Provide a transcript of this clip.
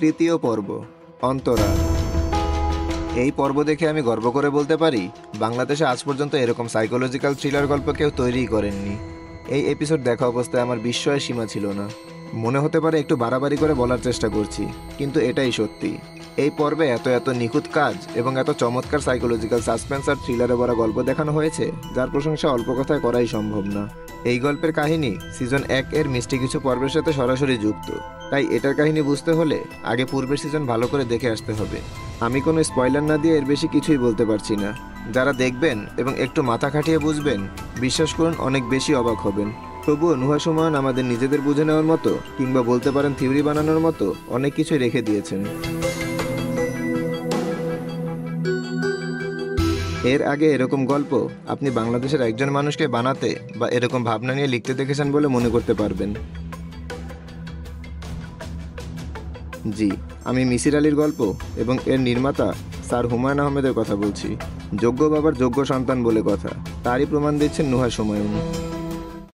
তৃতীয় পর্ব, অন্তরা। এই পর্ব দেখে আমি গর্ব করে বলতে পারি, বাংলাদেশে আজ পর্যন্ত এরকম সাইকোলজিক্যাল থ্রিলার গল্প কেউ তৈরিই করেননি। এই এপিসোড দেখা অবস্থায় আমার বিস্ময়ের সীমা ছিল না। মনে হতে পারে একটু বাড়াবাড়ি করে বলার চেষ্টা করছি, কিন্তু এটাই সত্যি। এই পর্বে এত এত নিখুঁত কাজ এবং এত চমৎকার সাইকোলজিক্যাল সাসপেন্স আর থ্রিলারে ভরা গল্প দেখানো হয়েছে, যার প্রশংসা অল্প কথায় করাই সম্ভব না। এই গল্পের কাহিনী সিজন 1 এর মিষ্টি কিছু পর্বের সাথে সরাসরি যুক্ত, তাই এটার কাহিনী বুঝতে হলে আগে পূর্বের সিজন ভালো করে দেখে আসতে হবে। আমি কোনো স্পয়লার না দিয়ে এর বেশি কিছুই বলতে পারছি না। যারা দেখবেন এবং একটু মাথা খাটিয়ে বুঝবেন, বিশ্বাস করুন অনেক বেশি অবাক হবেন। তবুও নুহা সুমন আমাদের নিজেদের বুঝে নেওয়ার মতো, কিংবা বলতে পারেন থিওরি বানানোর মতো অনেক কিছুই রেখে দিয়েছেন। এর আগে এরকম গল্প আপনি বাংলাদেশের একজন মানুষকে বানাতে বা এরকম ভাবনা নিয়ে লিখতে দেখেছেন বলে মনে করতে পারবেন। জি, আমি মিসির আলীর গল্প এবং এর নির্মাতা স্যার হুমায়ুন আহমেদের কথা বলছি। যোগ্য বাবার যোগ্য সন্তান বলে কথা, তারই প্রমাণ দিচ্ছেন নুহা সুমন।